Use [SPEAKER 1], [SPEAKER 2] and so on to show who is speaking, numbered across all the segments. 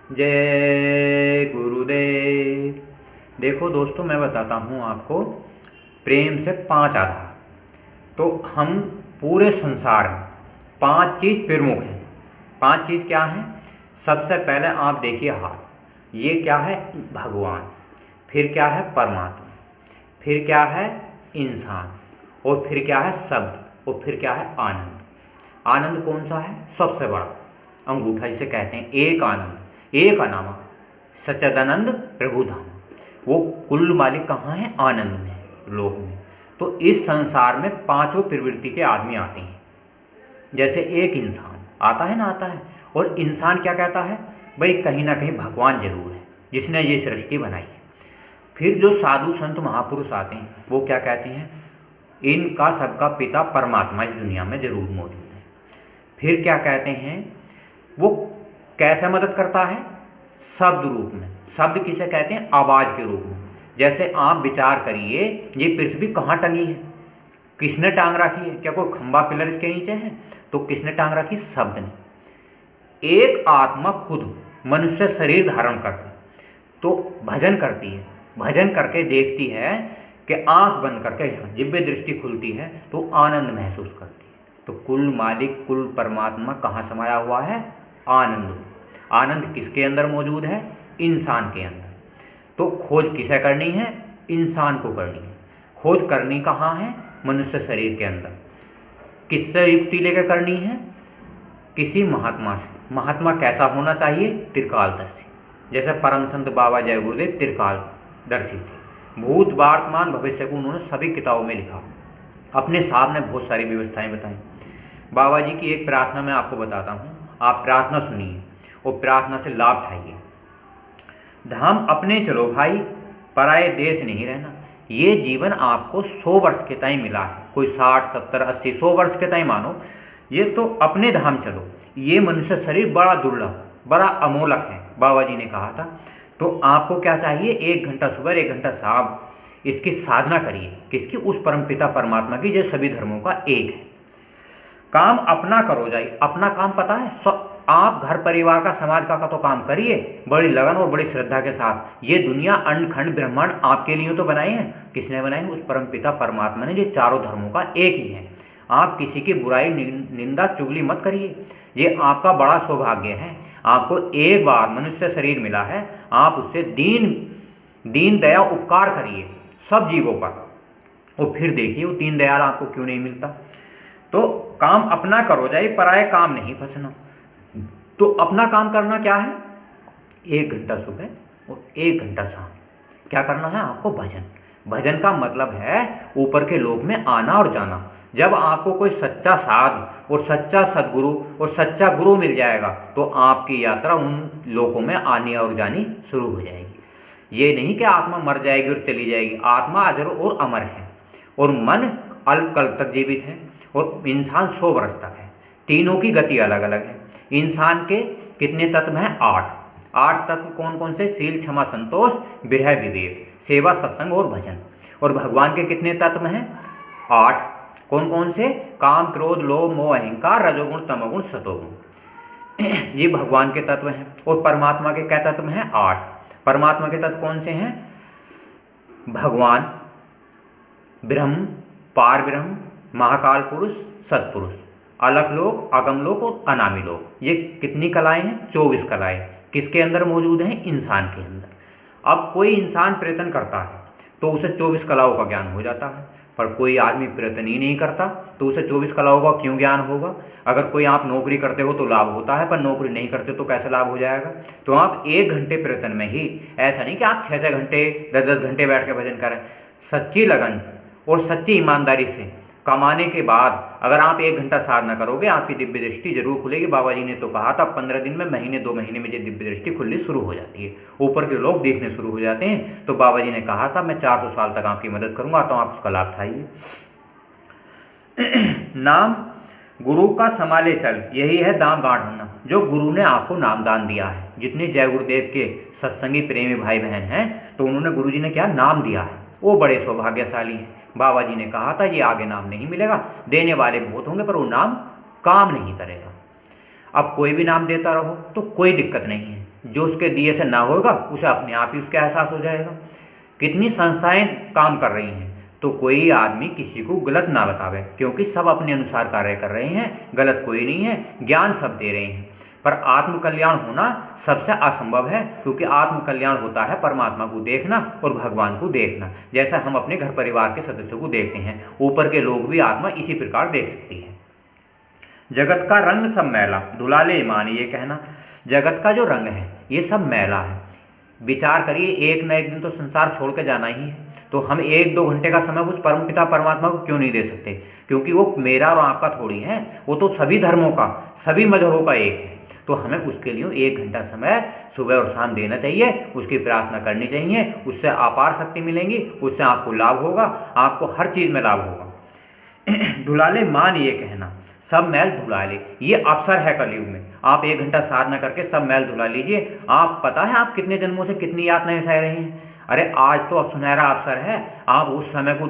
[SPEAKER 1] जय गुरुदेव। देखो दोस्तों, मैं बताता हूँ आपको प्रेम से 5 आधार। तो हम पूरे संसार में 5 चीज़ प्रमुख हैं। 5 चीज़ क्या हैं? सबसे पहले आप देखिए हाथ, ये क्या है? भगवान। फिर क्या है? परमात्मा। फिर क्या है? इंसान। और फिर क्या है? शब्द। और फिर क्या है? आनंद। आनंद कौन सा है? सबसे बड़ा अंगूठा, जिसे कहते हैं एक आनंद, एक अनामा सच्चिदानंद प्रभु धाम। वो कुल मालिक कहाँ है? आनंद में, लोक में। तो इस संसार में 5 प्रवृत्ति के आदमी आते हैं। जैसे एक इंसान आता है ना, आता है, और इंसान क्या कहता है? भाई कहीं ना कहीं भगवान जरूर है जिसने ये सृष्टि बनाई है। फिर जो साधु संत महापुरुष आते हैं वो क्या कहते हैं? इनका सबका पिता परमात्मा इस दुनिया में जरूर मौजूद है। फिर क्या कहते हैं? वो कैसे मदद करता है? शब्द रूप में। शब्द किसे कहते हैं? आवाज़ के रूप में। जैसे आप विचार करिए, ये पृथ्वी कहाँ टंगी है? किसने टांग रखी है? क्या कोई खंबा पिलर इसके नीचे है? तो किसने टांग रखी? शब्द ने। एक आत्मा खुद मनुष्य शरीर धारण करके तो भजन करती है। भजन करके देखती है कि आंख बंद करके यहाँ जिब्बे दृष्टि खुलती है तो आनंद महसूस करती है। तो कुल मालिक, कुल परमात्मा कहाँ समाया हुआ है? आनंद। आनंद किसके अंदर मौजूद है? इंसान के अंदर। तो खोज किसे करनी है? इंसान को करनी है। खोज करनी कहाँ है? मनुष्य शरीर के अंदर। किससे युक्ति लेकर करनी है? किसी महात्मा से। महात्मा कैसा होना चाहिए? त्रिकालदर्शी। जैसे परम संत बाबा जय गुरुदेव त्रिकालदर्शी थे। भूत, वर्तमान, भविष्य को उन्होंने सभी किताबों में लिखा। अपने साहब ने बहुत सारी व्यवस्थाएं बताई। बाबा जी की एक प्रार्थना मैं आपको बताता हूँ, आप प्रार्थना सुनिए और प्रार्थना से लाभ उठाइए। धाम अपने चलो भाई, पराये देश नहीं रहना। ये जीवन आपको 100 वर्ष के तय मिला है, कोई 60, 70, 80, 100 वर्ष के तय मानो। ये तो अपने धाम चलो। ये मनुष्य शरीर बड़ा दुर्लभ, बड़ा अमोलक है, बाबा जी ने कहा था। तो आपको क्या चाहिए? 1 घंटा सुबह, 1 घंटा शाम इसकी साधना करिए। किसकी? उस परमपिता परमात्मा की, जो सभी धर्मों का एक है। काम अपना करो जाए। अपना काम पता है? आप घर परिवार का, समाज का तो काम करिए बड़ी लगन और बड़ी श्रद्धा के साथ। ये दुनिया, अंड खंड ब्रह्मांड आपके लिए तो बनाए हैं। किसने बनाए हैं? उस परमपिता परमात्मा ने, जो चारों धर्मों का एक ही है। आप किसी की बुराई, निंदा, चुगली मत करिए। ये आपका बड़ा सौभाग्य है। आपको एक बार मनुष्य शरीर मिला है, आप उससे दीन दया उपकार करिए सब जीवों पर, और फिर देखिए वो दीन दयाल आपको क्यों नहीं मिलता। तो काम अपना करो जाए, पराये काम नहीं फंसना। तो अपना काम करना क्या है? 1 घंटा सुबह और 1 घंटा शाम क्या करना है आपको? भजन। भजन का मतलब है ऊपर के लोक में आना और जाना। जब आपको कोई सच्चा साध और सच्चा सदगुरु और सच्चा गुरु मिल जाएगा तो आपकी यात्रा उन लोकों में आनी और जानी शुरू हो जाएगी। ये नहीं कि आत्मा मर जाएगी और चली जाएगी। आत्मा अजर और अमर है, और मन अल्पकाल तक जीवित है, और इंसान 100 वर्ष तक है। तीनों की गति अलग अलग है। इंसान के कितने तत्व हैं? 8। 8 तत्व कौन कौन से? शील, क्षमा, संतोष, विरह, विवेक, सेवा, सत्संग और भजन। और भगवान के कितने तत्व हैं? 8। कौन कौन से? काम, क्रोध, लोभ, मोह, अहंकार, रजोगुण, तमोगुण, सतोगुण। ये भगवान के तत्व हैं। और परमात्मा के क्या तत्व हैं? 8। परमात्मा के तत्व कौन से हैं? भगवान, ब्रह्म, पार ब्रह्म, महाकाल पुरुष, सत्पुरुष, अलख लोक, अगम लोक और अनामी लोक। ये कितनी कलाएं हैं? 24 कलाएं। किसके अंदर मौजूद हैं? इंसान के अंदर। अब कोई इंसान प्रयत्न करता है तो उसे 24 कलाओं का ज्ञान हो जाता है, पर कोई आदमी प्रयत्न ही नहीं करता तो उसे 24 कलाओं का क्यों ज्ञान होगा? अगर कोई आप नौकरी करते हो तो लाभ होता है, पर नौकरी नहीं करते तो कैसे लाभ हो जाएगा? तो आप 1 घंटे प्रयत्न में ही, ऐसा नहीं कि आप 6-6 घंटे, 10-10 घंटे बैठ के भजन करें। सच्ची लगन और सच्ची ईमानदारी से कमाने के बाद अगर आप 1 घंटा साधना करोगे, आपकी दिव्य दृष्टि जरूर खुलेगी। बाबा जी ने तो कहा था 15 दिन में, महीने 2 महीने में ये दिव्य दृष्टि खुलनी शुरू हो जाती है, ऊपर के लोग देखने शुरू हो जाते हैं। तो बाबा जी ने कहा था मैं 400 साल तक आपकी मदद करूंगा, तो आप उसका लाभ उठाइए। नाम गुरु का संभाले चल, यही है दाम गांठ होना। जो गुरु ने आपको नामदान दिया है, जितने जय गुरुदेव के सत्संगी प्रेमी भाई बहन हैं, तो उन्होंने गुरु जी ने क्या नाम दिया है, वो बड़े सौभाग्यशाली हैं। बाबा जी ने कहा था ये आगे नाम नहीं मिलेगा, देने वाले बहुत होंगे पर वो नाम काम नहीं करेगा। अब कोई भी नाम देता रहो तो कोई दिक्कत नहीं है, जो उसके दिए से ना होगा उसे अपने आप ही उसका एहसास हो जाएगा। कितनी संस्थाएं काम कर रही हैं, तो कोई आदमी किसी को गलत ना बतावे, क्योंकि सब अपने अनुसार कार्य कर रहे हैं, गलत कोई नहीं है, ज्ञान सब दे रहे हैं। पर आत्म कल्याण होना सबसे असंभव है, क्योंकि आत्म कल्याण होता है परमात्मा को देखना और भगवान को देखना। जैसा हम अपने घर परिवार के सदस्यों को देखते हैं, ऊपर के लोग भी आत्मा इसी प्रकार देख सकती है। जगत का रंग सब मैला धुलाले ईमान, ये कहना जगत का जो रंग है ये सब मैला है। विचार करिए, एक न एक दिन तो संसार छोड़ के जाना ही है, तो हम 1-2 घंटे का समय उस परमपिता परमात्मा को क्यों नहीं दे सकते? क्योंकि वो मेरा और आपका थोड़ी है, वो तो सभी धर्मों का, सभी मजहबों का एक है। तो हमें उसके लिए 1 घंटा समय सुबह और शाम देना चाहिए, उसकी प्रार्थना करनी चाहिए, उससे अपार शक्ति मिलेंगी, उससे आपको लाभ होगा, आपको हर चीज़ में लाभ होगा। धुलाले मान, ये कहना सब मैल धुला ले, ये अवसर है कलयुग में। आप 1 घंटा साधना करके सब मैल धुला लीजिए। आप पता है आप कितने जन्मों से कितनी यातनाएं सह रहे हैं? अरे आज तो सुनहरा अवसर है, आप उस समय को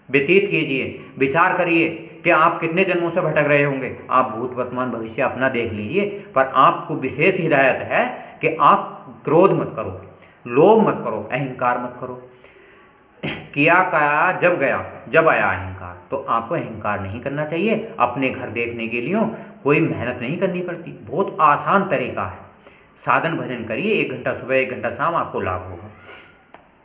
[SPEAKER 1] व्यतीत कीजिए। विचार करिए कि आप कितने जन्मों से भटक रहे होंगे। आप भूत वर्तमान भविष्य अपना देख लीजिए, पर आपको विशेष हिदायत है कि आप क्रोध मत करो, लोभ मत करो, अहंकार मत करो। किया काया जब आया अहंकार, तो आपको अहंकार नहीं करना चाहिए। अपने घर देखने के लिए कोई मेहनत नहीं करनी पड़ती, बहुत आसान तरीका है। साधन भजन करिए, 1 घंटा सुबह 1 घंटा शाम, आपको लाभ होगा।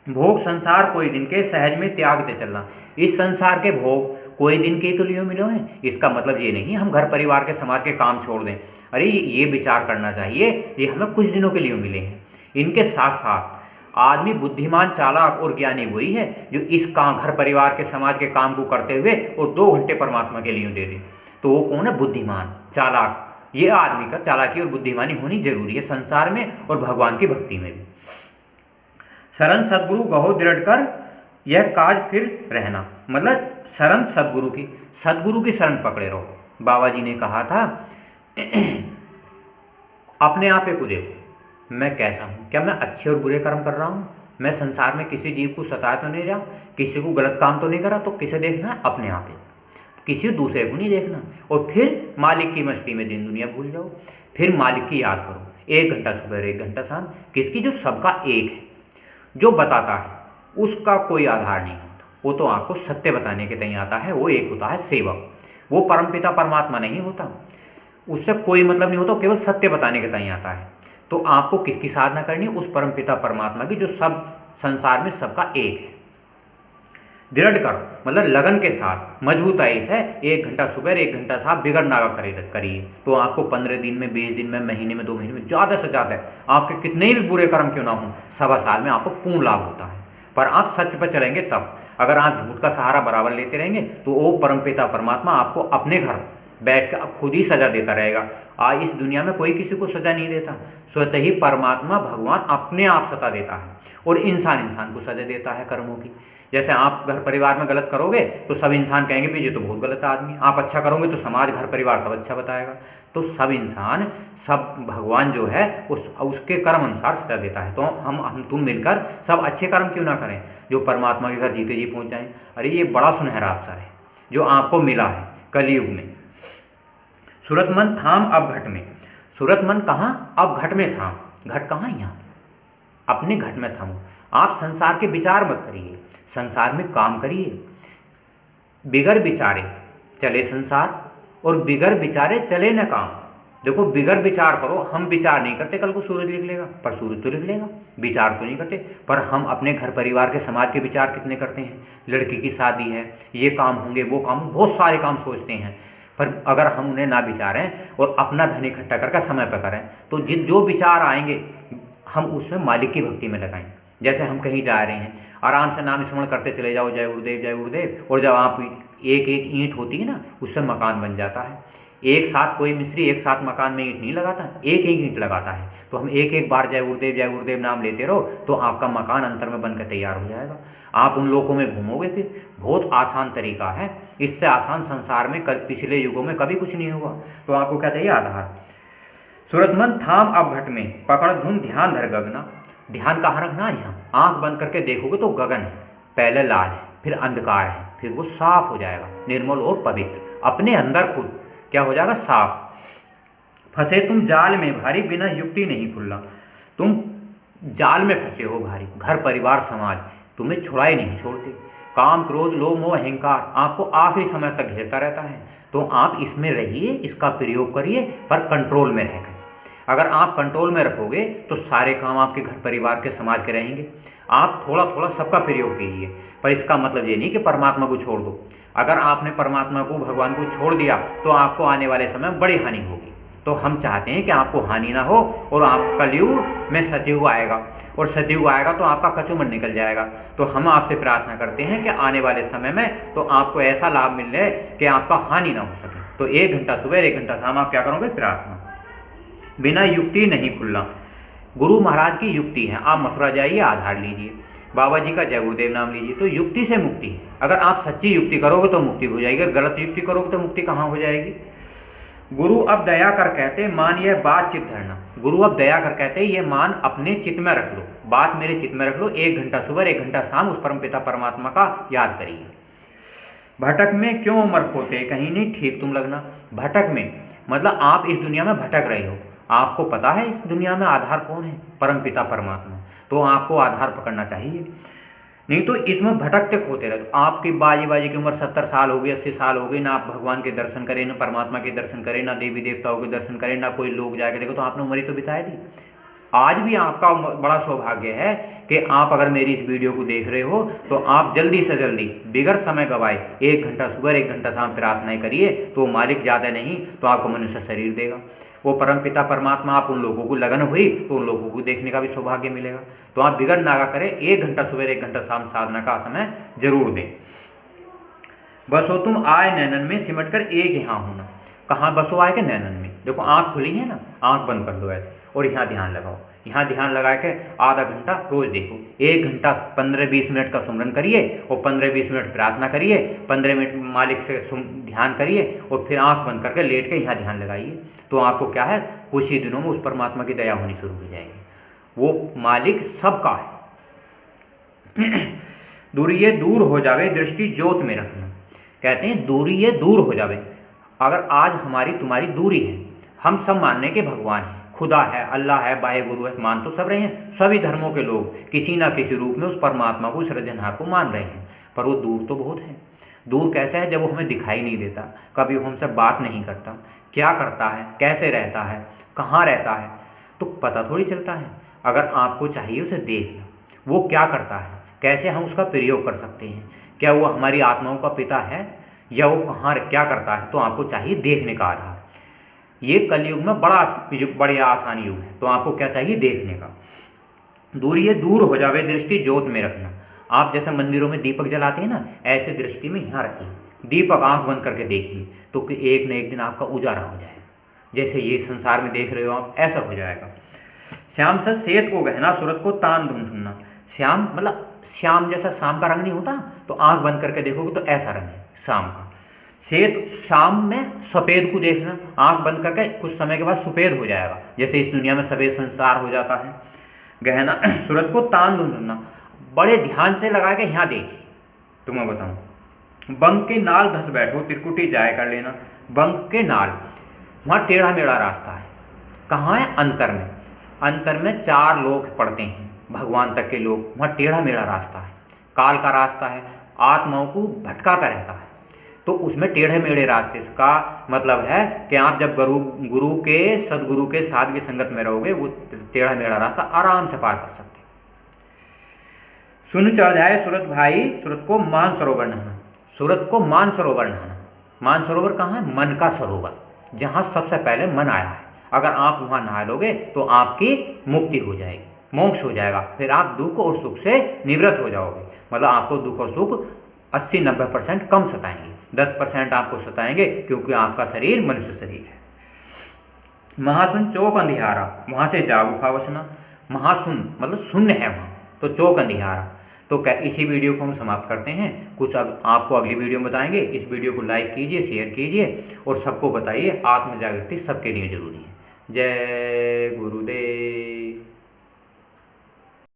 [SPEAKER 1] भोग संसार कोई दिन के सहज में त्याग दे चलना, इस संसार के भोग कोई दिन के तो लिए मिले हैं। इसका मतलब ये नहीं हम घर परिवार के समाज के काम छोड़ दें। अरे ये विचार करना चाहिए, ये हमें कुछ दिनों के लिए मिले हैं। इनके साथ साथ आदमी बुद्धिमान, चालाक और ज्ञानी वही है जो इस काम, घर परिवार के समाज के काम को करते हुए और 2 घंटे परमात्मा के लिए दे दे। तो वो कौन है? बुद्धिमान, चालाक। ये आदमी का चालाकी और बुद्धिमानी होनी जरूरी है संसार में और भगवान की भक्ति में भी। शरण सदगुरु गहो दृढ़ कर यह काज फिर रहना, मतलब शरण सदगुरु की शरण पकड़े रहो। बाबा जी ने कहा था अपने आप को देखो, मैं कैसा हूँ, क्या मैं अच्छे और बुरे कर्म कर रहा हूँ? मैं संसार में किसी जीव को सताया तो नहीं रहा, किसी को गलत काम तो नहीं करा? तो किसे देखना है? अपने आप ही, किसी दूसरे को नहीं देखना। और फिर मालिक की मस्ती में दिन दुनिया भूल जाओ, फिर मालिक की याद करो। 1 घंटा सुबह 1 घंटा शाम, किसकी? जो सबका एक है, जो बताता है उसका कोई आधार नहीं होता, वो तो आपको सत्य बताने के तय आता है। वो एक होता है सेवक, वो परमपिता परमात्मा नहीं होता, उससे कोई मतलब नहीं होता, केवल सत्य बताने के तय आता है। तो आपको किसकी साधना करनी है? उस परमपिता परमात्मा की, जो सब संसार में सबका एक है। दृढ़ कर मतलब लगन के साथ, मजबूताई से 1 घंटा सुबह 1 घंटा शाम बिगड़ नागा करिए। तो आपको 15 दिन में, 20 दिन में, महीने में, 2 महीने में, ज़्यादा से ज़्यादा आपके कितने भी बुरे कर्म क्यों ना हों, 1.25 साल में आपको पूर्ण लाभ होता है। पर आप सत्य पर चलेंगे तब। अगर आप झूठ का सहारा बराबर लेते रहेंगे तो वो परमपिता परमात्मा आपको अपने घर बैठ कर खुद ही सजा देता रहेगा। आज इस दुनिया में कोई किसी को सजा नहीं देता, स्वतः ही परमात्मा भगवान अपने आप सजा देता है और इंसान को सजा देता है कर्मों की। जैसे आप घर परिवार में गलत करोगे तो सब इंसान कहेंगे भी ये तो बहुत गलत आदमी, आप अच्छा करोगे तो समाज, घर परिवार सब अच्छा बताएगा। तो सब इंसान, सब भगवान जो है उसके कर्म अनुसार सजा देता है। तो हम तुम मिलकर सब अच्छे कर्म क्यों ना करें, जो परमात्मा के घर जीते जी पहुँच जाएं। अरे ये बड़ा सुनहरा अवसर है जो आपको मिला है कलयुग में। सूरत मन थाम अब घट में, सूरत मन कहाँ? अब घट में थाम। घट कहाँ? यहाँ अपने घट में थामो। आप संसार के विचार मत करिए, संसार में काम करिए। बिगर विचारे चले संसार और बिगर विचारे चले न काम। देखो, बिगर विचार करो, हम विचार नहीं करते कल को सूरज लिख लेगा, पर सूरज तो लिख लेगा, विचार तो नहीं करते। पर हम अपने घर परिवार के समाज के विचार कितने करते हैं। लड़की की शादी है, ये काम होंगे, वो काम, बहुत सारे काम सोचते हैं। पर अगर हम उन्हें ना विचारें और अपना धन इकट्ठा करके समय पर करें तो जो विचार आएंगे हम उसमें मालिक की भक्ति में लगाएं। जैसे हम कहीं जा रहे हैं, आराम से नाम स्मरण करते चले जाओ, जय गुरुदेव जय गुरुदेव, और जब आप एक एक ईंट होती है ना, उससे मकान बन जाता है। एक साथ कोई मिस्त्री एक साथ मकान में ईंट नहीं लगाता, एक एक ईंट लगाता है। तो हम एक एक बार जय गुरुदेव नाम लेते रहो तो आपका मकान अंतर में बनकर तैयार हो जाएगा। आप उन लोगों में घूमोगे, फिर बहुत आसान तरीका है। इससे आसान संसार में पिछले युगों में कभी कुछ नहीं हुआ। तो आपको क्या चाहिए? आधार। सूरतमन थाम अब घट में, पकड़ धुन ध्यान धर गगना। ध्यान कहाँ रखना है? यहाँ। आंख बंद करके देखोगे तो गगन है, पहले लाल है, फिर अंधकार है, फिर वो साफ हो जाएगा, निर्मल और पवित्र। अपने अंदर खुद क्या हो जाएगा? साफ। फंसे तुम जाल में भारी, बिना युक्ति नहीं खुल्ला। तुम जाल में फंसे हो भारी, घर परिवार समाज तुम्हें छुड़ाए नहीं छोड़ते। काम क्रोध लोभ मोह अहंकार आपको आखिरी समय तक घेरता रहता है। तो आप इसमें रहिए, इसका प्रयोग करिए, पर कंट्रोल में रहकर। अगर आप कंट्रोल में रखोगे तो सारे काम आपके घर परिवार के समाज के रहेंगे। आप थोड़ा थोड़ा सबका प्रयोग कीजिए, पर इसका मतलब ये नहीं कि परमात्मा को छोड़ दो। अगर आपने परमात्मा को, भगवान को छोड़ दिया तो आपको आने वाले समय में बड़ी हानि होगी। तो हम चाहते हैं कि आपको हानि ना हो, और आप कलयुग में सतयुग आएगा, और सतयुग आएगा तो आपका कचूमर निकल जाएगा। तो हम आपसे प्रार्थना करते हैं कि आने वाले समय में तो आपको ऐसा लाभ मिले कि आपका हानि ना हो सके। तो 1 घंटा सुबह 1 घंटा शाम आप क्या करोगे? प्रार्थना। बिना युक्ति नहीं खुलना, गुरु महाराज की युक्ति है। आप मथुरा जाइए, आधार लीजिए, बाबा जी का जय गुरुदेव नाम लीजिए, तो युक्ति से मुक्ति है। अगर आप सच्ची युक्ति करोगे तो मुक्ति हो जाएगी, अगर गलत युक्ति करोगे तो मुक्ति कहाँ हो जाएगी। गुरु अब दया कर कहते मान यह बात चित्त धरना। गुरु अब दया कर कहते ये मान अपने चित्त में रख लो, बात मेरे चित्त में रख लो। 1 घंटा सुबह 1 घंटा शाम उस परमपिता परमात्मा का याद करिए। भटक में क्यों उम्र खोते, कहीं नहीं ठीक तुम लगना। भटक में मतलब आप इस दुनिया में भटक रहे हो, आपको पता है इस दुनिया में आधार कौन है? परमपिता परमात्मा। तो आपको आधार पकड़ना चाहिए, नहीं तो इसमें भटकते खोते रहे। तो आपकी बाजी की उम्र 70 साल हो गई, 80 साल हो गई, ना आप भगवान के दर्शन करें, ना परमात्मा के दर्शन करें, ना देवी देवताओं के दर्शन करें, ना कोई लोग जाके देखो, तो आपने उम्र ही तो बिताई दी। आज भी आपका बड़ा सौभाग्य है कि आप अगर मेरी इस वीडियो को देख रहे हो तो आप जल्दी से जल्दी बिगर समय गवाए 1 घंटा सुबह 1 घंटा शाम प्रार्थनाएं करिए। तो मालिक ज़्यादा नहीं तो आपको मनुष्य शरीर देगा। वो परमपिता परमात्मा, आप उन लोगों को लगन हुई तो उन लोगों को देखने का भी सौभाग्य मिलेगा। तो आप बिगर नागा करें, 1 घंटा सुबह 1 घंटा शाम साधना का समय जरूर दें। बसो तुम आए नैनन में, सिमट कर एक यहाँ होना। कहाँ बसो आए के? नैनन में। देखो आँख खुली है ना, आँख बंद कर दो ऐसे, और यहाँ ध्यान लगाओ। यहाँ ध्यान लगा के आधा घंटा रोज देखो। 1 घंटा 15-20 मिनट का सुमरन करिए, और 15-20 मिनट प्रार्थना करिए, 15 मिनट मालिक से ध्यान करिए, और फिर आँख बंद करके लेट के यहाँ ध्यान लगाइए। तो आपको क्या है, कुछ ही दिनों में उस परमात्मा की दया होनी शुरू हो जाएगी। वो मालिक सबका है। दूरिये दूर हो जावे, दृष्टि ज्योत में रखना। कहते हैं दूरिये दूर हो जावे। अगर आज हमारी तुम्हारी दूरी है, हम सब मानने के भगवान हैं, खुदा है, अल्लाह है, बाह्य गुरु है, मान तो सब रहे हैं। सभी धर्मों के लोग किसी ना किसी रूप में उस परमात्मा को, सृजनहार को मान रहे हैं, पर वो दूर तो बहुत है। दूर कैसे है? जब वो हमें दिखाई नहीं देता, कभी वो हमसे बात नहीं करता, क्या करता है, कैसे रहता है, कहाँ रहता है, तो पता थोड़ी चलता है। अगर आपको चाहिए उसे देख लो, वो क्या करता है, कैसे हम उसका प्रयोग कर सकते हैं, क्या वो हमारी आत्माओं का पिता है, या वो कहाँ क्या करता है, तो आपको चाहिए देखने का आधार। ये कलयुग में बड़ा आसान युग है, तो आपको क्या चाहिए? देखने का। दूरिये दूर हो जावे, दृष्टि ज्योत में रखना। आप जैसे मंदिरों में दीपक जलाते हैं ना, ऐसे दृष्टि में यहाँ रखिए, दीपक आंख बंद करके देखिए, तो कि एक न एक दिन आपका उजाला हो जाएगा। जैसे ये संसार में देख रहे हो आप, ऐसा हो जाएगा। श्याम से सेत को गहना, सूरत को तान धुन सुनना। श्याम मतलब श्याम जैसा शाम का रंग नहीं होता, तो आंख बंद करके देखोगे तो ऐसा रंग है शाम का। श्वेत शाम में सफ़ेद को देखना, आंख बंद करके कुछ समय के बाद सफ़ेद हो जाएगा, जैसे इस दुनिया में सफ़ेद संसार हो जाता है। गहना सूरत को तान धुन सुनना, बड़े ध्यान से लगा के यहाँ देखिए। तो मैं बताऊँ, बंक के नाल धस बैठो, त्रिकुटी जाय कर लेना। बंक के नाल, वहाँ टेढ़ा मेढ़ा रास्ता है। कहाँ है? अंतर में। अंतर में 4 लोग पड़ते हैं भगवान तक के लोग, वहाँ टेढ़ा मेढ़ा रास्ता है, काल का रास्ता है, आत्माओं को भटकाता रहता है। तो उसमें टेढ़े मेढ़े रास्ते का मतलब है कि आप जब गुरु के, सदगुरु के साथ की संगत में रहोगे, वो टेढ़ा मेढ़ा रास्ता आराम से पार कर सकते हैं। सुन चढ़ जाए सूरत भाई, सूरत को मान सरोवर नहाना। सूरत को मान सरोवर नहाना। मान सरोवर कहाँ है? मन का सरोवर, जहाँ सबसे पहले मन आया है। अगर आप वहाँ नहा लोगे तो आपकी मुक्ति हो जाएगी, मोक्ष हो जाएगा। फिर आप दुख और सुख से निवृत्त हो जाओगे। मतलब आपको दुख और सुख 80-90% कम सताएंगे, 10% आपको सताएंगे, क्योंकि आपका शरीर मनुष्य शरीर है। महासुन चौक अंधियारा, वहाँ से जाग उठा वसना। महासुन मतलब शून्य है वहाँ, तो चौक अंधियारा। तो क्या इसी वीडियो को हम समाप्त करते हैं। कुछ आपको अगली वीडियो में बताएंगे। इस वीडियो को लाइक कीजिए, शेयर कीजिए और सबको बताइए। आत्म जागृति सबके लिए जरूरी है। जय गुरुदेव।